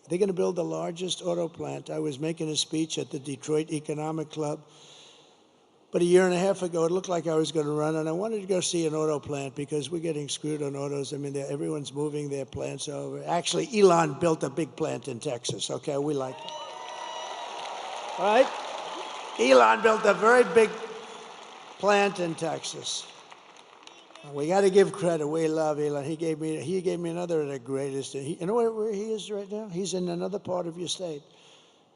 They're going to build the largest auto plant. I was making a speech at the Detroit Economic Club. But a year and a half ago, it looked like I was going to run, and I wanted to go see an auto plant because we're getting screwed on autos. I mean, everyone's moving their plants over. Actually, Elon built a big plant in Texas, okay? We like it. All right? Elon built a very big plant in Texas. We got to give credit. We love Elon. He gave me another of the greatest. You know where he is right now? He's in another part of your state.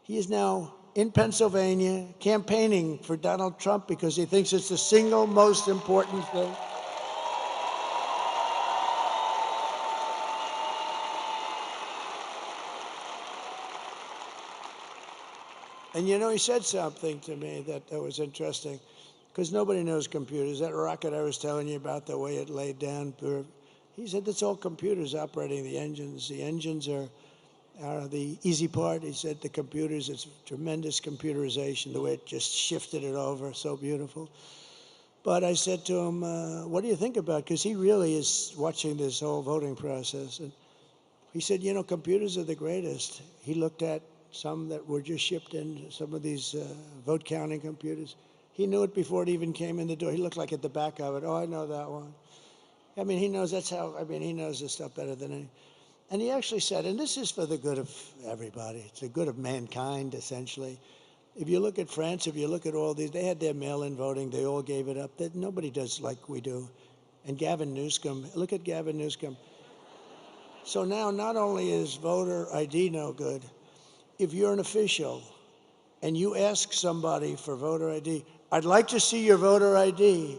He is now in Pennsylvania campaigning for Donald Trump because he thinks it's the single most important thing. And you know, he said something to me that was interesting, because nobody knows computers. That rocket I was telling you about, the way it laid down, he said that's all computers operating the engines. The engines are the easy part. He said the computers, it's tremendous computerization, the way it just shifted it over, so beautiful. But I said to him, what do you think about it? Because he really is watching this whole voting process. And he said, you know, computers are the greatest. He looked at some that were just shipped in, some of these vote counting computers. He knew it before it even came in the door. He looked like at the back of it. Oh, I know that one. I mean, he knows he knows this stuff better than any. And he actually said, and this is for the good of everybody, it's the good of mankind, essentially. If you look at France, if you look at all these, they had their mail-in voting, they all gave it up. That nobody does like we do. And Gavin Newsom, look at Gavin Newsom. So now not only is voter ID no good, if you're an official and you ask somebody for voter ID, I'd like to see your voter ID,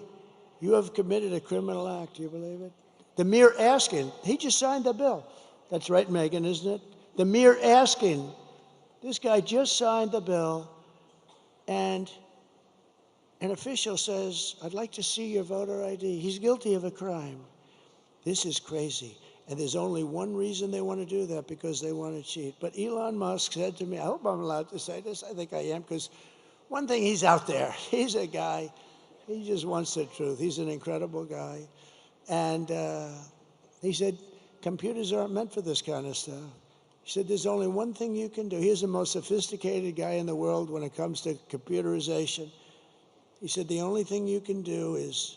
you have committed a criminal act. Do you believe it? The mere asking, he just signed the bill. That's right, Megan, isn't it? The mere asking. This guy just signed the bill, and an official says, I'd like to see your voter ID. He's guilty of a crime. This is crazy. And there's only one reason they want to do that, because they want to cheat. But Elon Musk said to me, I hope I'm allowed to say this. I think I am, because one thing, he's out there. He's a guy, he just wants the truth. He's an incredible guy. And he said, computers aren't meant for this kind of stuff. He said, there's only one thing you can do. He's the most sophisticated guy in the world when it comes to computerization. He said, the only thing you can do is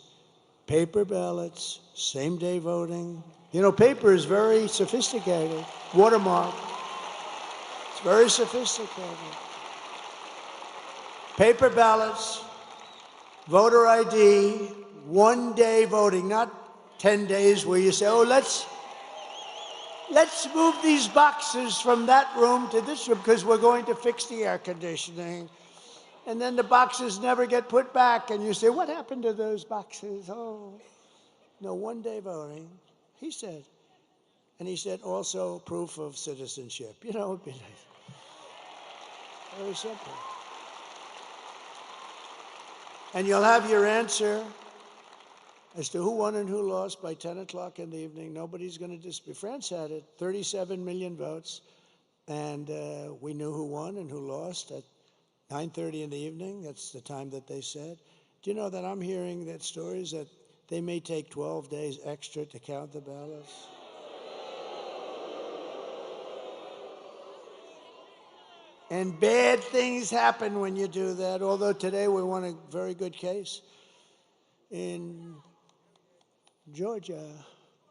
paper ballots, same-day voting. You know, paper is very sophisticated. Watermark. It's very sophisticated. Paper ballots, voter ID, one-day voting, not 10 days where you say, oh, let's move these boxes from that room to this room because we're going to fix the air conditioning. And then the boxes never get put back, and you say, what happened to those boxes? Oh, no, one-day voting, he said. And he said also proof of citizenship. You know, it'd be nice. Very simple. And you'll have your answer as to who won and who lost by 10 o'clock in the evening. Nobody's going to dispute. France had it, 37 million votes, and we knew who won and who lost at 9:30 in the evening. That's the time that they said. Do you know that I'm hearing that stories that they may take 12 days extra to count the ballots? And bad things happen when you do that, although today we won a very good case in Georgia,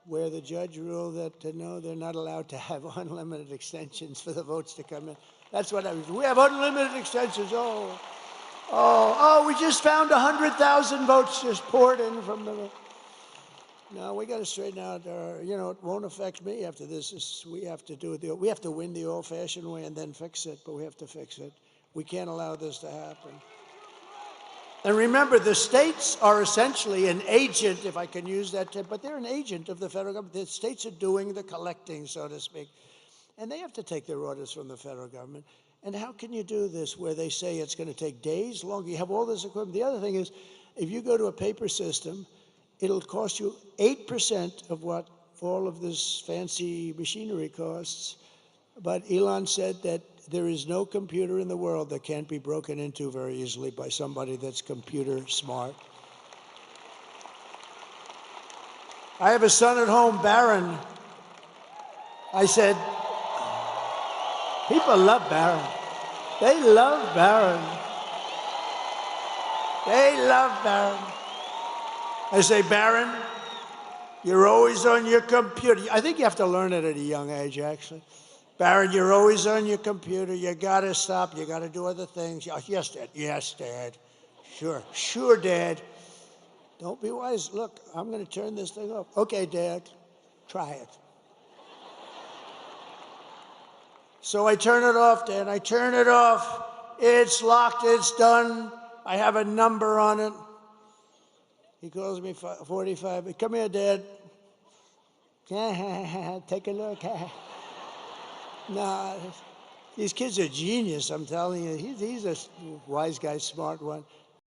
where the judge ruled that, no, they're not allowed to have unlimited extensions for the votes to come in. That's what I was. We have unlimited extensions. We just found 100,000 votes just poured in from the. No, we got to straighten out. You know, it won't affect me after this. We have to do it. We have to win the old-fashioned way and then fix it. But we have to fix it. We can't allow this to happen. And remember, the states are essentially an agent, if I can use that term, but they're an agent of the federal government. The states are doing the collecting, so to speak. And they have to take their orders from the federal government. And how can you do this where they say it's going to take days longer? You have all this equipment. The other thing is, if you go to a paper system, it'll cost you 8% of what all of this fancy machinery costs. But Elon said that there is no computer in the world that can't be broken into very easily by somebody that's computer smart. I have a son at home, Barron. I said, People love Baron. They love Baron. They love Baron. I say, Baron, you're always on your computer. I think you have to learn it at a young age, actually. Baron, you're always on your computer. You got to stop. You got to do other things. Yes, Dad. Yes, Dad. Sure. Sure, Dad. Don't be wise. Look, I'm going to turn this thing off. Okay, Dad. Try it. So I turn it off, Dad. I turn it off. It's locked. It's done. I have a number on it. He calls me 45. Come here, Dad. Take a look. No, these kids are genius, I'm telling you. He's a wise guy, smart one.